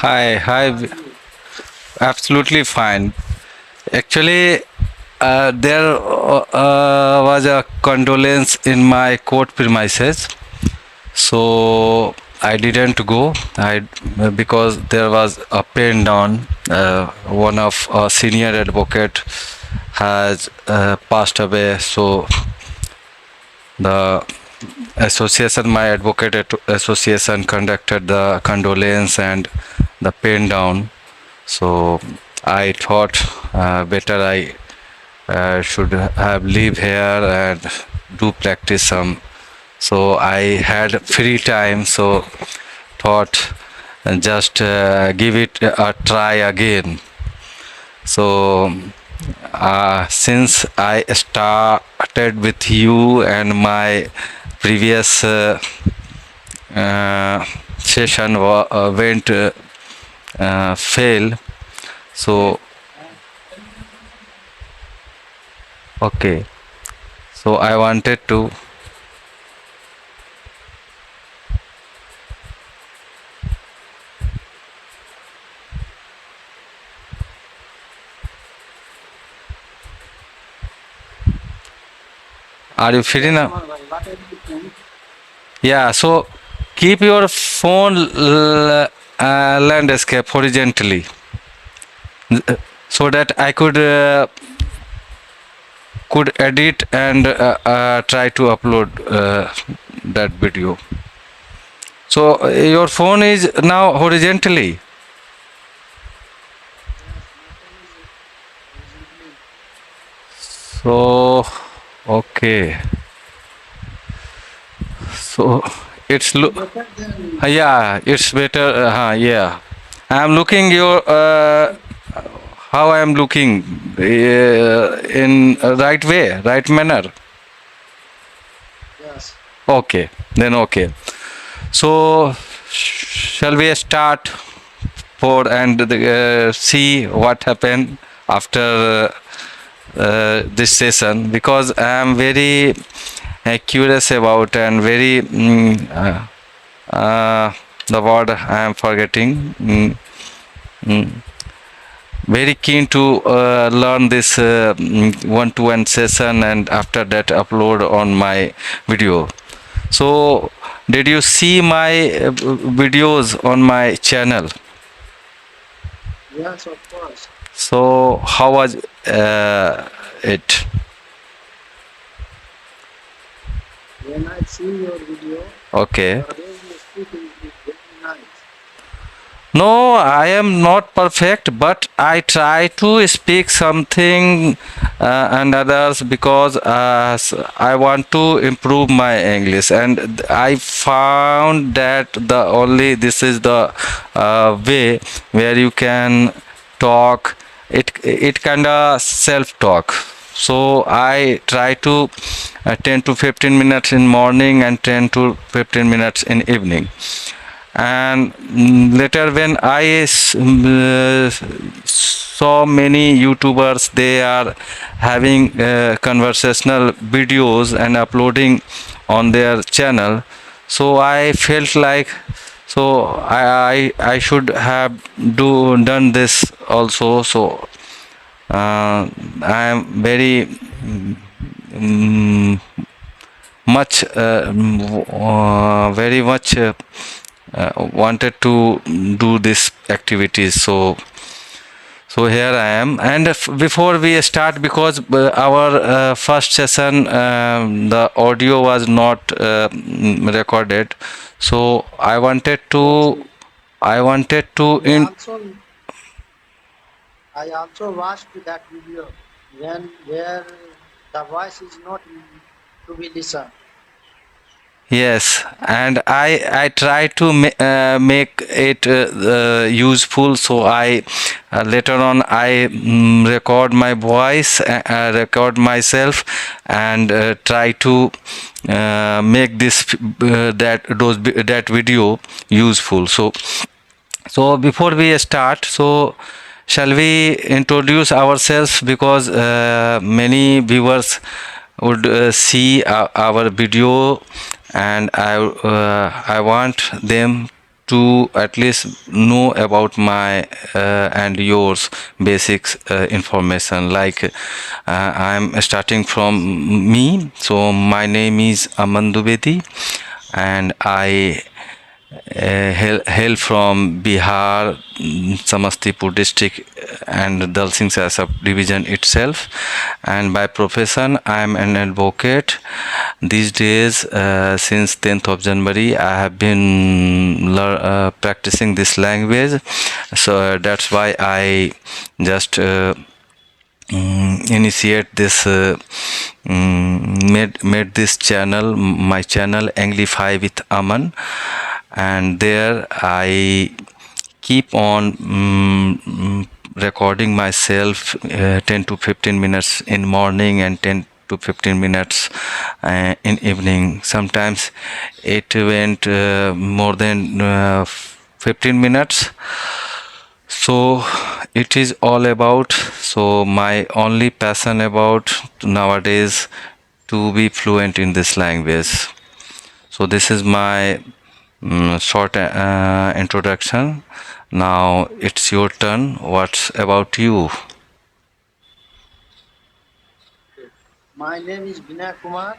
Hi, hi. Absolutely fine. Actually, there was a condolence in my court premises, so I didn't go. I because there was a pen down. One of a senior advocate has passed away, so the association, my association, conducted the condolence and the pen down. So I thought better I should have live here and do practice some. So I had free time, so thought just give it a try again. So since I started with you and my previous session went fail, so okay. So I wanted to. Are you free now? Yeah. So keep your phone landscape horizontally, so that I could edit and try to upload that video. So your phone is now horizontally. So okay. So it's yeah, it's better. Yeah, I'm looking your how I am looking in right way, right manner. Okay, then okay. So shall we start for and see what happened after this session, because I am very curious about and very the word I am forgetting. Very keen to learn this one-to-one session and after that upload on my video. So did you see my videos on my channel? Yes, of course. So how was it? When I see your video, Okay. the way you speak is very nice. No, I am not perfect, but I try to speak something and others because I want to improve my English, and I found that the only this is the way where you can talk. It kinda self talk. So I try to 10 to 15 minutes in morning and 10 to 15 minutes in evening. And later when I saw many YouTubers, they are having conversational videos and uploading on their channel, so I felt like, so I should have done this also. So I am very mm, much very much wanted to do this activities. So here I am, and before we start, because our first session the audio was not recorded, so I wanted to I in. also I also watched that video when where the voice is not to be listened. Yes, and I try to make it useful. So I later on I record my voice, record myself, and try to make this that video useful. So before we start, so shall we introduce ourselves, because many viewers would see our video, and I want them to at least know about my and yours basics information. Like I'm starting from me. So my name is Aman Dubedi, and I hail from Bihar, Samastipur district and Dalsing sub-division itself. And by profession, I am an advocate. These days, since 10th of January, I have been practicing this language. So that's why I just initiate this made this channel, my channel Anglify with Aman, and there I keep on recording myself 10 to 15 minutes in morning and 10 to 15 minutes in evening. Sometimes it went more than 15 minutes. So it is all about, so my only passion about nowadays to be fluent in this language. So this is my short introduction. Now it's your turn. What's about you? My name is Vinay Kumar.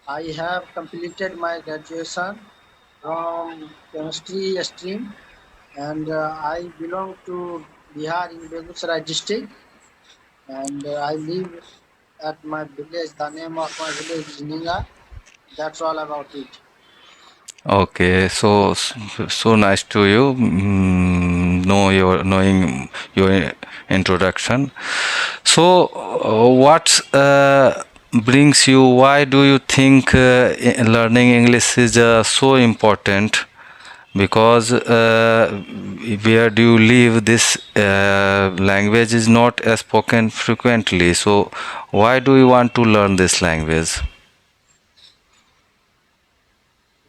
I have completed my graduation from chemistry stream, and I belong to Bihar in Begusarai district, and I live at my village. The name of my village is Ninga. That's all about it. Okay, so nice to you. Know your knowing your introduction. So, what brings you? Why do you think learning English is so important? Because where do you live, this language is not spoken frequently. So, why do you want to learn this language?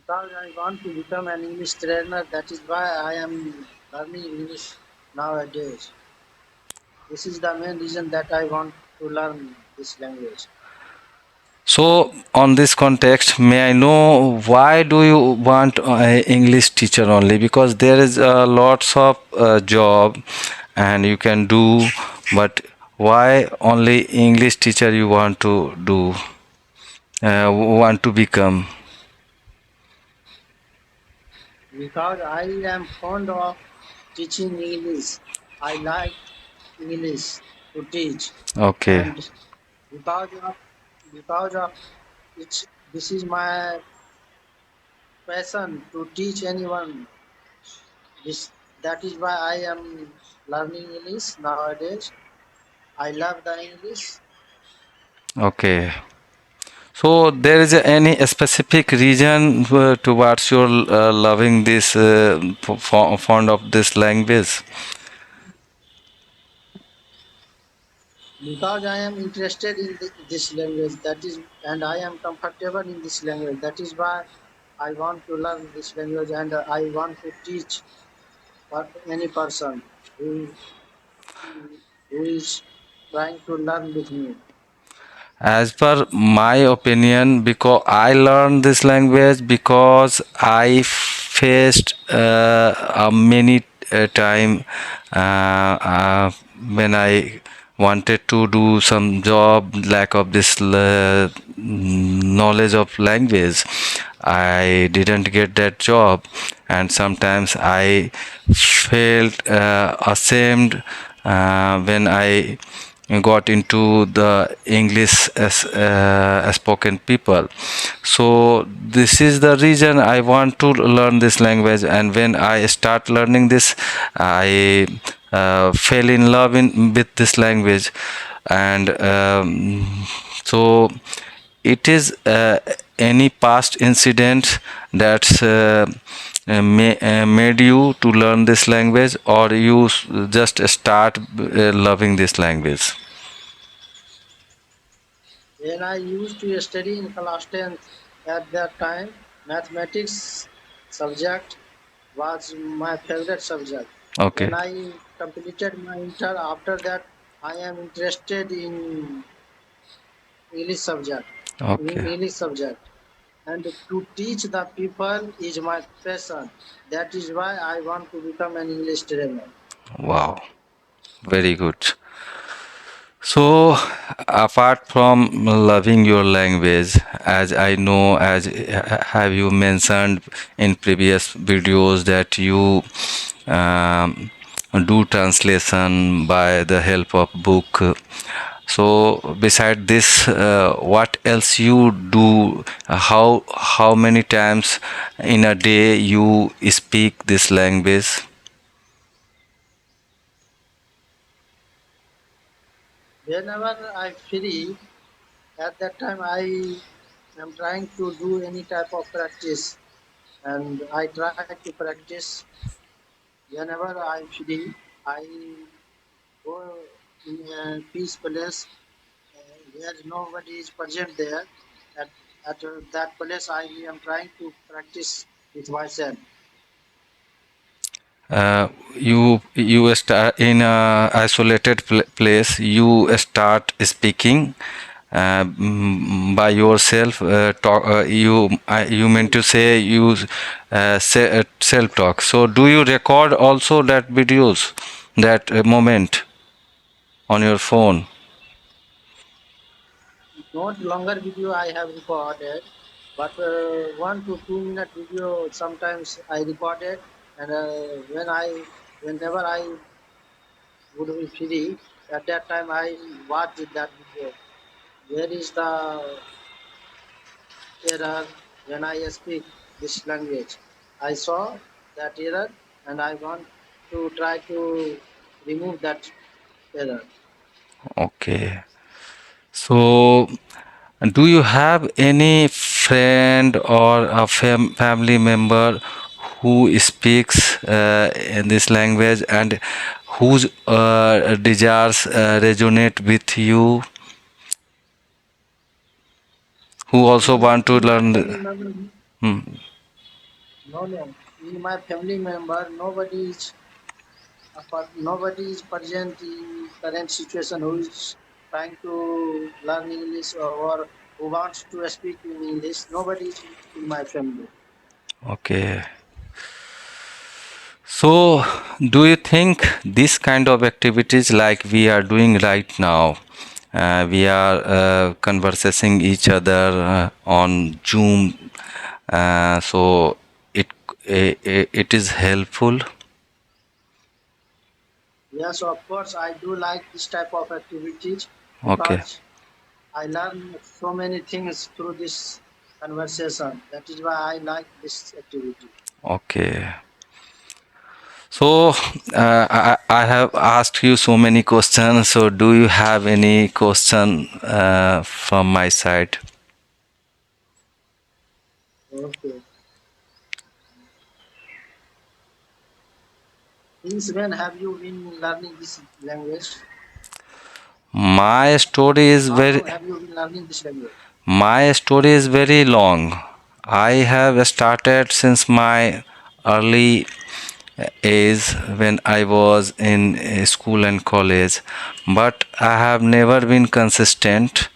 Because I want to become an English trainer, that is why I am learning English nowadays. This is the main reason that I want to learn this language. So, on this context, may I know why do you want a English teacher only? Because there is lots of job and you can do, but why only English teacher you want to do, want to become? Because I am fond of teaching English. I like English to teach, Okay, and because of because of this is my passion to teach anyone. This that is why I am learning English nowadays. I love the English. okay. So there is any specific reason towards your loving this fond of this language? Because I am interested in this language, that is, and I am comfortable in this language. That is why I want to learn this language, and I want to teach any person who is trying to learn with me. As per my opinion, because I learned this language because I faced a many time when I wanted to do some job, lack of this knowledge of language. I didn't get that job, and sometimes I felt ashamed when I got into the English as spoken people. So this is the reason I want to learn this language, and when I start learning this, I fell in love with this language, and so it is any past incident that's made you to learn this language, or you just start loving this language? When I used to study in class 10th, at that time, mathematics subject was my favorite subject. When Okay, I completed my inter, after that, I am interested in English subject. okay. English subject. and to teach the people is my passion. That is why I want to become an English trainer. Wow, very good. So, apart from loving your language, as I know, as have you mentioned in previous videos that you um, do translation by the help of book. So, beside this, what else you do? How many times in a day you speak this language? Whenever I free, at that time I am trying to do any type of practice, and I try to practice whenever I free. I go in a peace place where nobody is present there. At, at that place, I am trying to practice with myself. You start in a isolated place. You start speaking by yourself. You meant to say you say, self talk. So do you record also that videos, that moment on your phone? Not longer video I have recorded, but 1 to 2 minute video sometimes I recorded, and whenever I would be free, at that time I watched that video. Where is the error when I speak this language? I saw that error, and I want to try to remove that error. Okay. So do you have any friend or a family member who speaks in this language and whose desires resonate with you, who also want to In my learn? family member, Hmm. no. In my family member, nobody is present in current situation who is trying to learn English, or who wants to speak in English. Nobody is in my family. Okay. So, do you think this kind of activities like we are doing right now, we are conversing each other on Zoom, so it, it is helpful? Yes, of course, I do like this type of activities Okay, because I learn so many things through this conversation. That is why I like this activity. okay. So, I have asked you so many questions. So, do you have any question from my side? Okay. Since when have you been learning this language? My story is How very long have you been learning this language? My story is very long. I have started since my early age when I was in school and college, but I have never been consistent.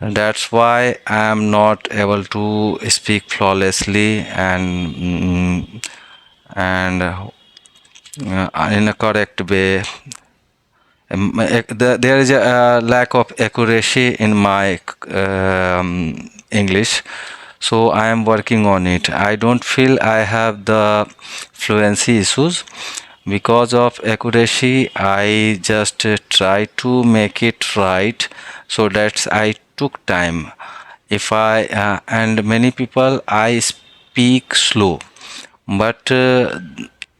That's why I am not able to speak flawlessly and in a correct way. There is a lack of accuracy in my English, so I am working on it. I don't feel I have the fluency issues. Because of accuracy, I just try to make it right, so that's I took time. If I and many people I speak slow, but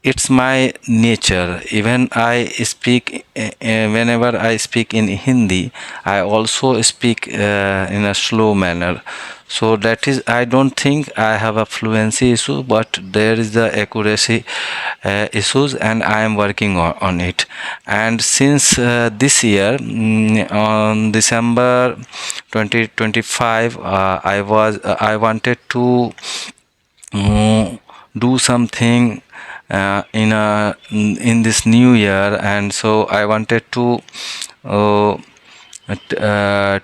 it's my nature. Even I speak whenever I speak in Hindi, I also speak in a slow manner. So that is, I don't think I have a fluency issue, but there is the accuracy issues, and I am working on it. And since this year, on December 2025, I wanted to do something in this new year, and so I wanted to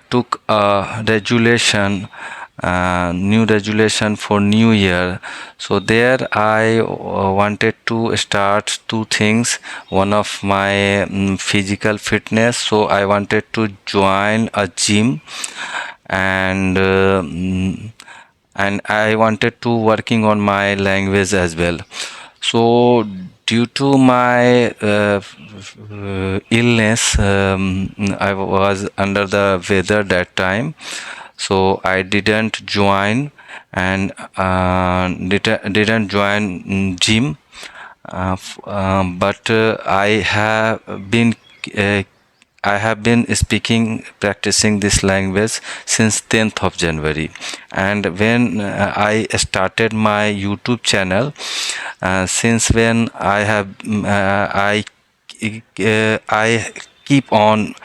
took a regulation new resolution for new year. So there I wanted to start two things. One of my physical fitness, so I wanted to join a gym, and and I wanted to working on my language as well. So due to my illness, I was under the weather that time, so I didn't join, and didn't join gym. But uh, I have been speaking, practicing this language since 10th of January. And when I started my YouTube channel, since when I keep on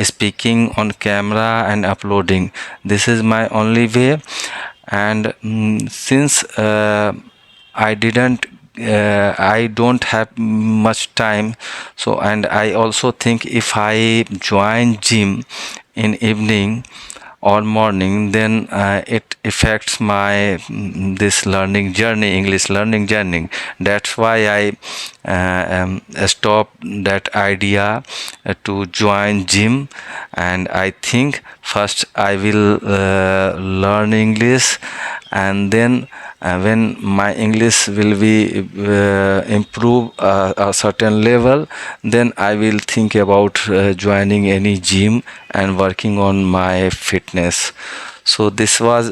speaking on camera and uploading. This is my only way. And since I don't have much time, so, and I also think if I join gym in evening or morning, then it affects my this learning journey, English learning journey. That's why I stopped that idea to join gym. And I think first I will learn English, and then when my English will be improve a certain level, then I will think about joining any gym and working on my fitness. So this was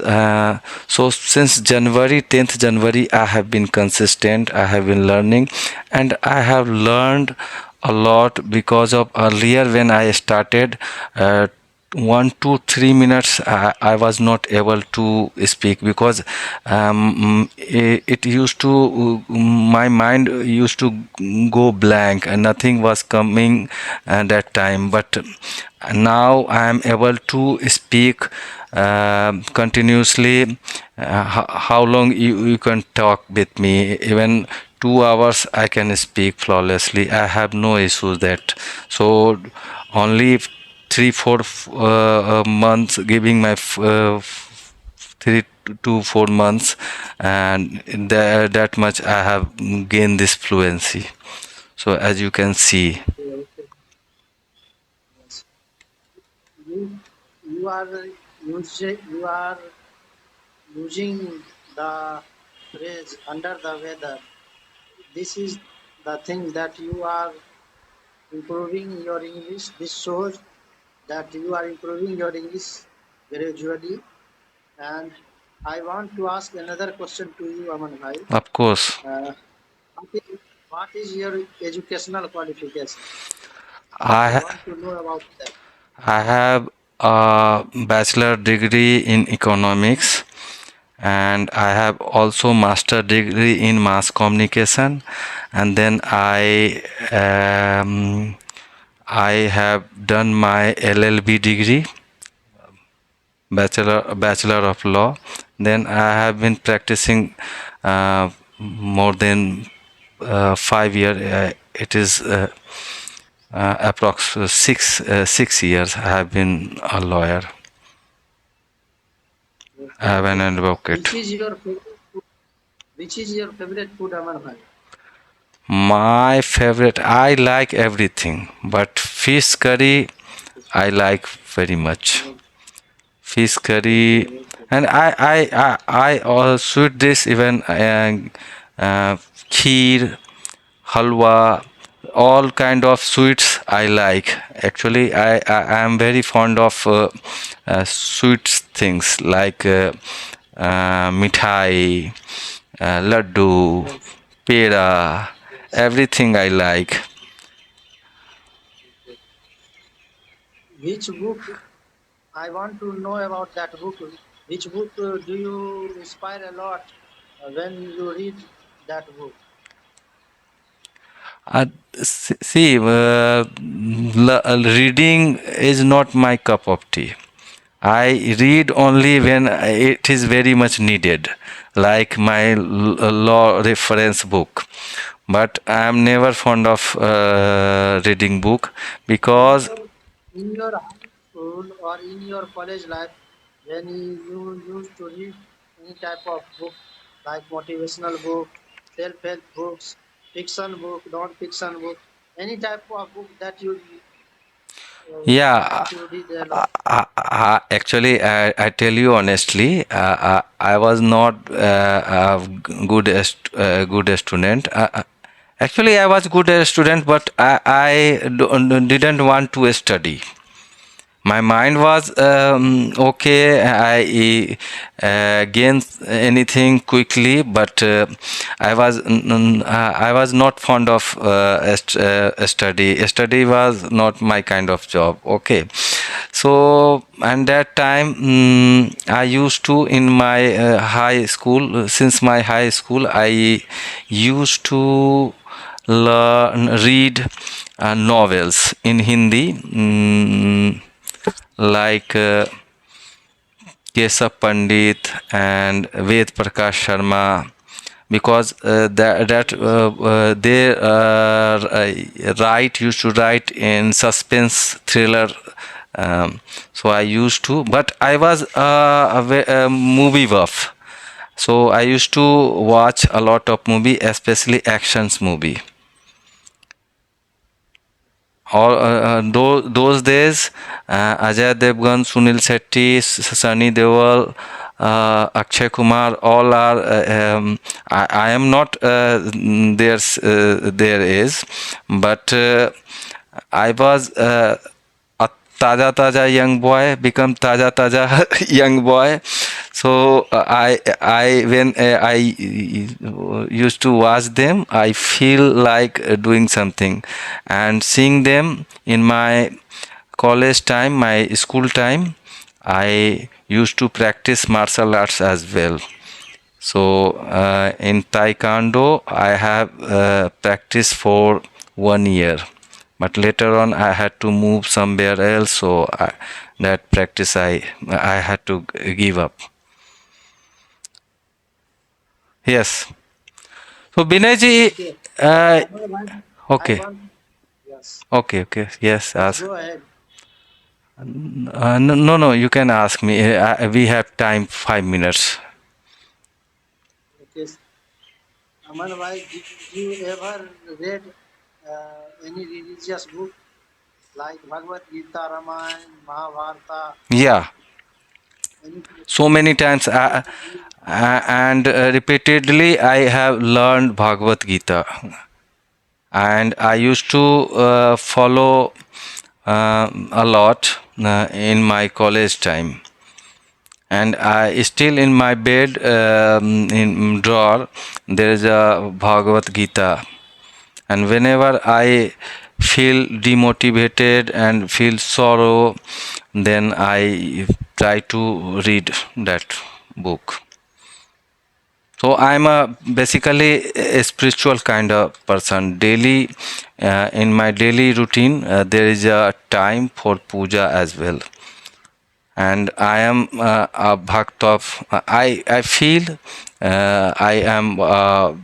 so since January, 10th January, I have been consistent, I have been learning, and I have learned a lot. Because of earlier when I started, 1 to 3 minutes I was not able to speak, because it used to my mind used to go blank and nothing was coming that time. But now I am able to speak continuously. How long you can talk with me, even 2 hours I can speak flawlessly. I have no issues that. So only 3 4 months giving my 3 to 4 months, and that much I have gained this fluency. So as you can see. Okay, okay. Yes. You are using the phrase under the weather. This is the thing that you are improving your English. This shows that you are improving your English gradually. And I want to ask another question to you, Aman Bhai. Of course. Uh, what is your educational qualification? I I want to know about that. I have a bachelor degree in economics, and I have also master degree in mass communication, and then I have done my LLB degree, bachelor of law. Then I have been practicing more than 5 years. It is approx 6 years I have been a lawyer. I Okay, have an okay. advocate. Which is your favorite food? Which is your favorite food, Aman Bhai? My favorite, I like everything, but fish curry I like very much. Fish curry, Okay, okay. and I sweet dish, even kheer, halwa, all kind of sweets I like. Actually, I am very fond of sweet things like mithai, laddu, Yes, pera, yes. everything I like. Okay. Which book? I want to know about that book. Which book do you inspire a lot when you read that book? Uh, See, reading is not my cup of tea. I read only when it is very much needed, like my law reference book. But I am never fond of reading book, In because your in your high school or in your college life, when you used to read any type of book like motivational book, self-help books, fiction book, non-fiction book, any type of book Yeah, that you read a lot. actually, I tell you honestly, I was not good a student. Actually, I was good a student, but I didn't want to study. My mind was okay. I gained anything quickly, but I was not fond of study. Study was not my kind of job. Okay, so and that time I used to in my high school. Since my high school, I used to read novels in Hindi. Like Kesab Pandit and Ved Prakash Sharma, because they used to write in suspense thriller. So I used to, but I was a movie buff. So I used to watch a lot of movie, especially actions movie. Those days, Ajay Devgan, Sunil Shetty, Sunny Deol, Akshay Kumar, all are. I am not their age, but I was a taja young boy, become taja young boy. So I when used to watch them, I feel like doing something, and seeing them in my college time, my school time, I used to practice martial arts as well. So in Taekwondo, I have practiced for 1 year, but later on I had to move somewhere else. So that practice I had to give up. Yes. So Binayji, Okay. uh, I okay, want, yes. okay, yes. Yes, Ask. go ahead. No, you can ask me. We have time, 5 minutes. Okay. Aman bhai, did you ever read any religious book like Bhagavad Gita, Ramayana, Mahabharata, Yeah, any so many times, did you and repeatedly, I have learned Bhagavad Gita, and I used to follow a lot in my college time. And I still in my bed in drawer there is a Bhagavad Gita, and whenever I feel demotivated and feel sorrow, then I try to read that book. So I'm a basically a spiritual kind of person. Daily, in my daily routine, there is a time for puja as well, and I am a bhakt of. I feel I am a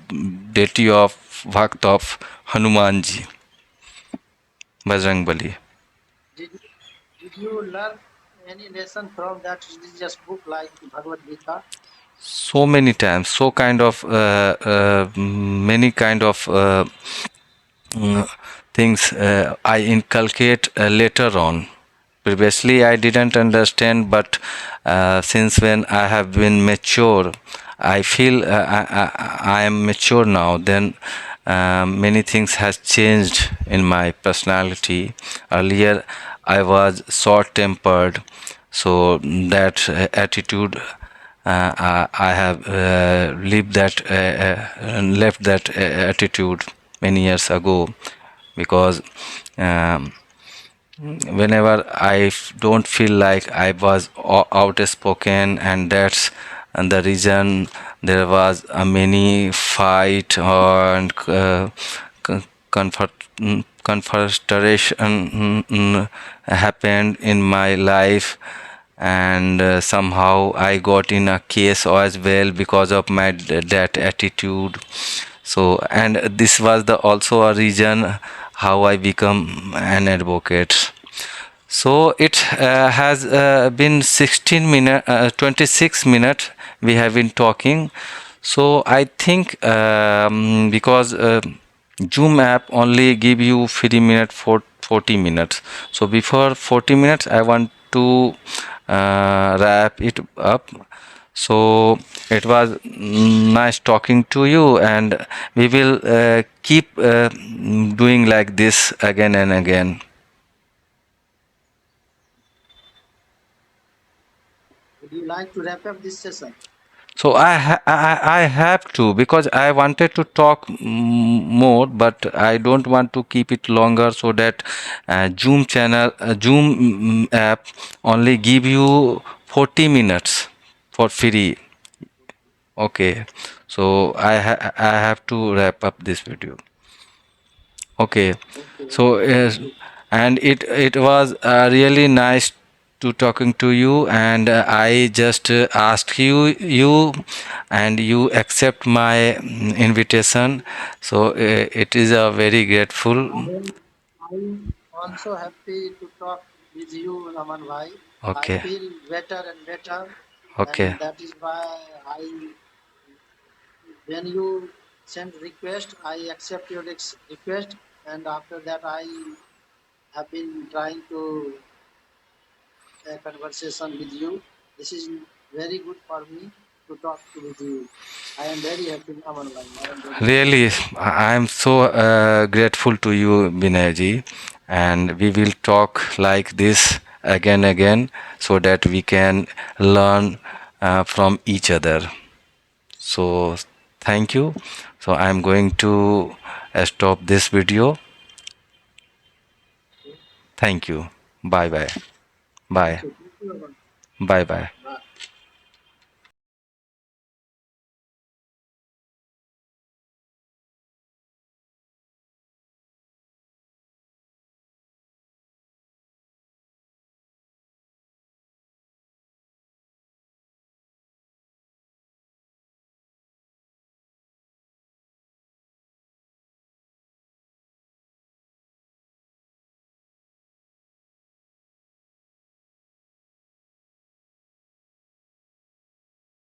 deity of bhakt of Hanumanji, Bajrangbali. did you, did you learn any lesson from that religious book like Bhagavad Gita? So many times, so kind of many kind of mm, things I inculcate later on. Previously, I didn't understand, but since when I have been mature, I feel I am mature now. Then many things has changed in my personality. Earlier, I was short-tempered, so that attitude. I have left that attitude many years ago, because um, whenever don't feel like I was outspoken, and that's and the reason there was a many fight and confront confrontation happened in my life, and somehow I got in a case as well because of my that attitude. So, and this was the also a reason how I become an advocate. So it has been 16 minute 26 minutes we have been talking. So I think because Zoom app only give you free minute for 40 minutes. So before 40 minutes I want to wrap it up. So it was nice talking to you, and we will keep doing like this again and again. Would you like to wrap up this session? So I have to, because I wanted to talk more, but I don't want to keep it longer, so that Zoom app only give you 40 minutes for free. Okay, so I have to wrap up this video. Okay, Okay. so Thank you. and it was really nice to talking to you, and I just asked you, and you accept my invitation. So it is a very grateful. I am also happy to talk with you, Naman Bhai. I Okay, feel better and better, okay, and that is why when you send request, I accept your request, and after that, I have been trying to a conversation with you. This is very good for me to talk with you. I am very happy, Naman Bhai. I am very happy. really, I am so grateful to you, Binayji, and we will talk like this again, so that we can learn from each other. So thank you. So I'm going to stop this video. Okay. Thank you. Bye bye. Bye. Okay. Thank you, Naman. Bye bye. Bye.